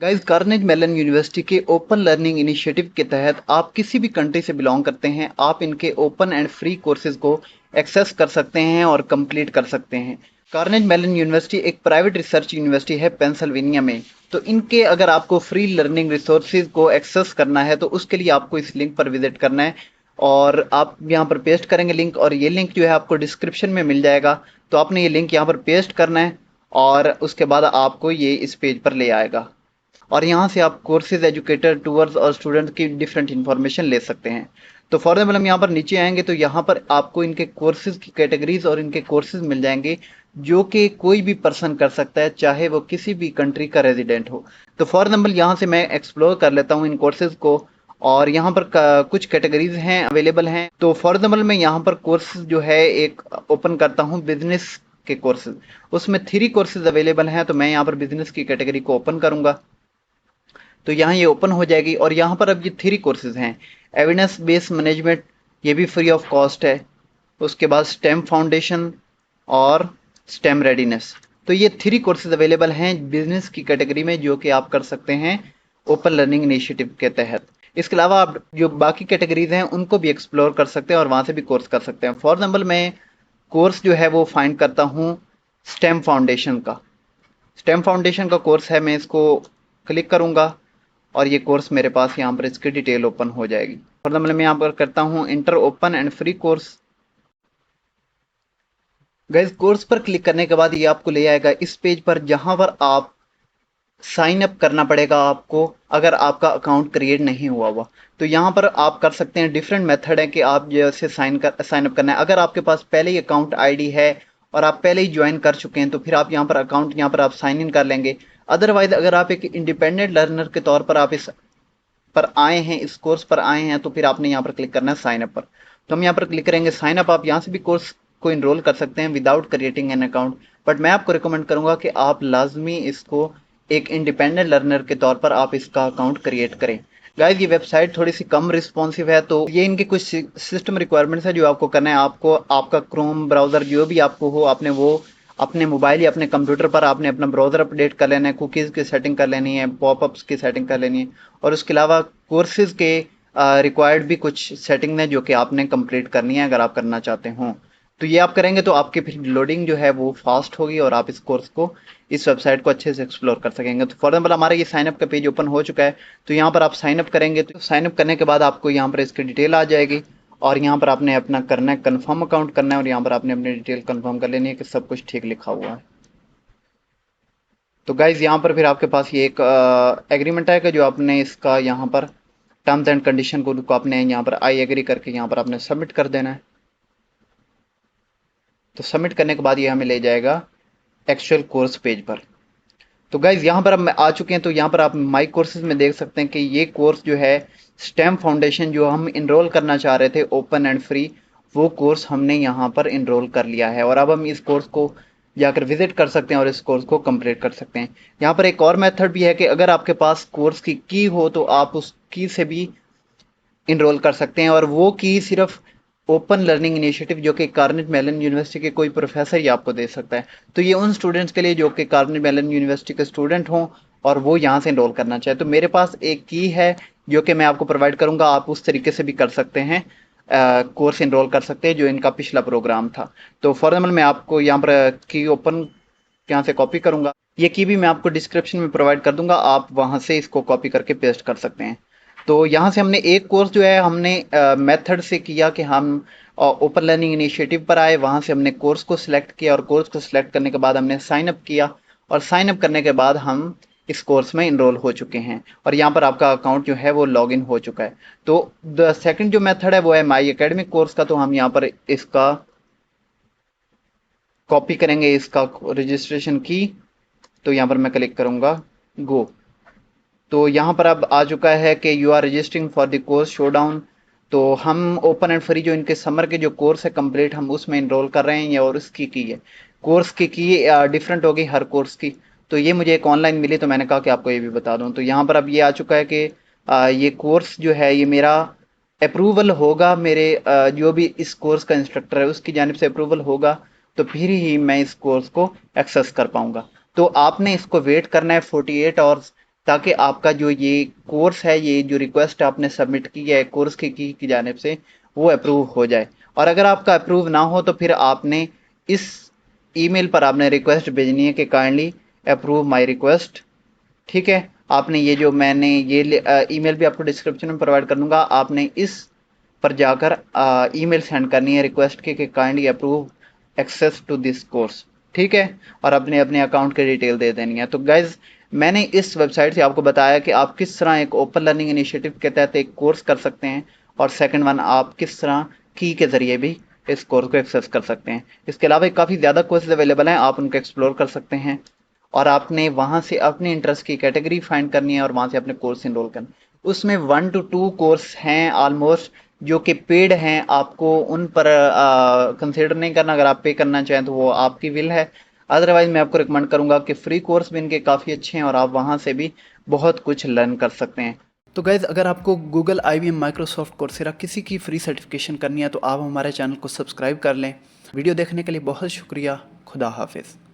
Guys, Carnegie Mellon university के open learning initiative के तहत आप किसी भी कंट्री से बिलोंग करते हैं, आप इनके ओपन एंड फ्री कोर्सेज को एक्सेस कर सकते हैं और कंप्लीट कर सकते हैं। कार्नेगी मेलन यूनिवर्सिटी एक प्राइवेट रिसर्च यूनिवर्सिटी है पेंसिल्वेनिया में। तो इनके अगर आपको फ्री लर्निंग रिसोर्सेज को एक्सेस करना है तो उसके लिए आपको इस लिंक पर विजिट करना है और आप यहाँ पर पेस्ट करेंगे लिंक, और ये लिंक जो है आपको डिस्क्रिप्शन में मिल जाएगा। तो आपने ये लिंक यहाँ पर पेस्ट करना है और उसके बाद आपको ये इस पेज पर ले आएगा और यहाँ से आप कोर्सेज, एजुकेटर, टूअर्स और स्टूडेंट की डिफरेंट इन्फॉर्मेशन ले सकते हैं। तो फॉर एग्जाम्पल हम यहाँ पर नीचे आएंगे तो यहाँ पर आपको इनके कोर्सेज की कैटेगरीज और इनके कोर्सेज मिल जाएंगे जो कि कोई भी पर्सन कर सकता है, चाहे वो किसी भी कंट्री का रेजिडेंट हो। तो फॉर एग्जाम्पल यहाँ से मैं एक्सप्लोर कर लेता हूँ इन कोर्सेज को और यहाँ पर कुछ कैटेगरीज हैं अवेलेबल हैं। तो फॉर एग्जाम्पल मैं यहाँ पर कोर्स जो है एक ओपन करता हूँ बिजनेस के कोर्सेज। उसमें 3 कोर्सेज अवेलेबल हैं, तो मैं यहाँ पर बिजनेस की कैटेगरी को ओपन करूंगा तो यहाँ ये ओपन हो जाएगी और यहाँ पर अब ये 3 कोर्सेज हैं। एविडेंस बेस्ड मैनेजमेंट, ये भी फ्री ऑफ कॉस्ट है। उसके बाद स्टेम फाउंडेशन और स्टेम रेडीनेस। तो ये 3 कोर्सेज अवेलेबल हैं बिजनेस की कैटेगरी में जो कि आप कर सकते हैं ओपन लर्निंग इनिशिएटिव के तहत। इसके अलावा आप जो बाकी कैटेगरीज हैं उनको भी एक्सप्लोर कर सकते हैं और वहां से भी कोर्स कर सकते हैं। फॉर एग्जाम्पल मैं कोर्स जो है वो फाइंड करता हूँ स्टेम फाउंडेशन का। स्टेम फाउंडेशन का कोर्स है, मैं इसको क्लिक करूंगा और ये कोर्स मेरे पास यहाँ पर इसकी डिटेल ओपन हो जाएगी। फॉर एग्जाम्पल मैं यहाँ पर करता हूँ inter open and free course. Guys, course पर क्लिक करने के बाद ये आपको ले आएगा इस पेज पर जहां पर आप साइन अप करना पड़ेगा आपको अगर आपका अकाउंट क्रिएट नहीं हुआ हुआ। तो यहाँ पर आप कर सकते हैं, डिफरेंट मेथड है कि आप जैसे साइन अप करना है। अगर आपके पास पहले ही अकाउंट आईडी है और आप पहले ही ज्वाइन कर चुके हैं तो फिर आप यहाँ पर अकाउंट यहाँ पर आप साइन इन कर लेंगे। अदरवाइज अगर आप एक इंडिपेंडेंट लर्नर के तौर पर आप इस पर आए हैं, इस कोर्स पर आए हैं, तो फिर आपने यहाँ पर क्लिक करना है साइन अप पर। तो हम यहाँ पर क्लिक करेंगे साइन अप। आप यहाँ से भी कोर्स को इनरोल कर सकते हैं without creating an account, but मैं आपको रिकमेंड करूंगा कि आप लाजमी इसको एक इंडिपेंडेंट लर्नर के तौर पर आप इसका अकाउंट क्रिएट करें। गाइस, ये वेबसाइट थोड़ी सी कम रिस्पॉन्सिव है, तो ये इनके कुछ सिस्टम रिक्वायरमेंट्स है जो आपको करना है। आपको आपका क्रोम ब्राउजर जो भी आपको हो, आपने वो अपने मोबाइल या अपने कंप्यूटर पर आपने अपना ब्राउजर अपडेट कर लेना है, कुकीज़ की सेटिंग कर लेनी है, पॉपअप्स की सेटिंग कर लेनी है और उसके अलावा कोर्सेज के रिक्वायर्ड भी कुछ सेटिंग है जो कि आपने कंप्लीट करनी है अगर आप करना चाहते हो। तो ये आप करेंगे तो आपकी फिर लोडिंग जो है वो फास्ट होगी और आप इस कोर्स को, इस वेबसाइट को अच्छे से एक्सप्लोर कर सकेंगे। तो फॉर एग्जाम्पल हमारा ये साइनअप का पेज ओपन हो चुका है। तो यहाँ पर आप साइनअप करेंगे तो साइनअप करने के बाद आपको यहाँ पर इसकी डिटेल आ जाएगी और यहाँ पर आपने अपना करना है, कन्फर्म अकाउंट करना है और यहाँ पर आपने अपनी डिटेल कन्फर्म कर लेनी है कि सब कुछ ठीक लिखा हुआ है। तो गाइज, यहाँ पर फिर आपके पास ये एक एग्रीमेंट आएगा जो आपने इसका यहाँ पर टर्म्स एंड कंडीशन को आपने यहाँ पर आई एग्री करके यहाँ पर आपने सबमिट कर देना है। तो सबमिट करने के बाद ये हमें ले जाएगा एक्चुअल कोर्स पेज पर। तो गाइज, यहाँ पर अब आ चुके हैं। तो यहाँ पर आप माई कोर्सेज में देख सकते हैं कि ये कोर्स जो है स्टेम फाउंडेशन जो हम इनरोल करना चाह रहे थे ओपन एंड फ्री, वो कोर्स हमने यहाँ पर इनरोल कर लिया है और अब हम इस कोर्स को जाकर विजिट कर सकते हैं और इस कोर्स को कंप्लीट कर सकते हैं। यहाँ पर एक और मेथड भी है कि अगर आपके पास कोर्स की हो तो आप उस की से भी इनरोल कर सकते हैं और वो की सिर्फ ओपन लर्निंग इनिशिएटिव जो कि कार्नेगी मेलन यूनिवर्सिटी के कोई प्रोफेसर ही आपको दे सकता है। तो ये उन स्टूडेंट्स के लिए जो कि कार्नेगी मेलन यूनिवर्सिटी के स्टूडेंट हों और वो यहाँ से इनरोल करना चाहे। तो मेरे पास एक की है जो कि मैं आपको प्रोवाइड करूंगा, आप उस तरीके से भी कर सकते हैं, कोर्स इनरोल कर सकते हैं जो इनका पिछला प्रोग्राम था। तो फॉर एग्जाम्पल मैं आपको यहाँ पर की ओपन यहाँ से कॉपी करूंगा। ये की भी मैं आपको डिस्क्रिप्शन में प्रोवाइड कर दूंगा, आप वहां से इसको कॉपी करके पेस्ट कर सकते हैं। तो यहाँ से हमने एक कोर्स जो है हमने मेथड से किया कि हम ओपन लर्निंग इनिशिएटिव पर आए, वहां से हमने कोर्स को सिलेक्ट किया और कोर्स को सिलेक्ट करने के बाद हमने साइन अप किया और साइन अप करने के बाद हम इस कोर्स में इनरोल हो चुके हैं और यहाँ पर आपका अकाउंट जो है वो लॉग इन हो चुका है। तो द सेकंड जो मेथड है वो है माई एकेडमिक कोर्स का। तो हम यहाँ पर इसका कॉपी करेंगे, इसका रजिस्ट्रेशन की। तो यहाँ पर मैं क्लिक करूंगा गो। तो यहाँ पर अब आ चुका है कि you are registering for the course show down. तो हम ओपन एंड फ्री जो इनके समर के जो कोर्स है कंप्लीट, हम उसमें इनरोल कर रहे हैं और उसकी की है कोर्स की डिफरेंट होगी हर कोर्स की। तो ये मुझे एक ऑनलाइन मिली तो मैंने कहा कि आपको ये भी बता दूं। तो यहाँ पर अब ये आ चुका है कि ये कोर्स जो है ये मेरा अप्रूवल होगा, मेरे जो भी इस कोर्स का इंस्ट्रक्टर है उसकी जानिब से अप्रूवल होगा तो फिर ही मैं इस कोर्स को एक्सेस कर पाऊंगा। तो आपने इसको वेट करना है 48 आवर्स ताकि आपका जो ये कोर्स है, ये जो रिक्वेस्ट आपने सबमिट की है कोर्स की जानिब से, वो अप्रूव हो जाए। और अगर आपका अप्रूव ना हो तो फिर आपने इस ईमेल पर आपने रिक्वेस्ट भेजनी है कि काइंडली अप्रूव माय रिक्वेस्ट। ठीक है, आपने ये जो मैंने ये ईमेल भी आपको डिस्क्रिप्शन में प्रोवाइड कर दूंगा, आपने इस पर जाकर ईमेल सेंड करनी है रिक्वेस्ट के कि kindly approve access to this course. ठीक है, और अपने अपने अकाउंट की डिटेल दे देनी है। तो गाइज, मैंने इस वेबसाइट से आपको बताया कि आप किस तरह एक ओपन लर्निंग इनिशिएटिव के तहत एक कोर्स कर सकते हैं, और सेकंड वन, आप किस तरह की के जरिए भी इस कोर्स को एक्सेस कर सकते हैं। इसके अलावा काफ़ी ज़्यादा कोर्सेज अवेलेबल हैं, आप उनको एक्सप्लोर कर सकते हैं, और आपने वहां से अपने इंटरेस्ट की कैटेगरी फाइंड करनी है और वहां से अपने कोर्स इनरोल करना है। उसमें 1 to 2 कोर्स हैं ऑलमोस्ट जो कि पेड हैं, आपको उन पर कंसिडर नहीं करना। अगर आप पे करना चाहें तो वो आपकी विल है, अदरवाइज मैं आपको रिकमेंड करूंगा कि फ्री कोर्स भी इनके काफ़ी अच्छे हैं और आप वहां से भी बहुत कुछ लर्न कर सकते हैं। तो गाइज़, अगर आपको गूगल, IBM, माइक्रोसॉफ्ट, कोर्सेरा किसी की फ्री सर्टिफिकेशन करनी है तो आप हमारे चैनल को सब्सक्राइब कर लें। वीडियो देखने के लिए बहुत शुक्रिया। खुदा हाफिज़।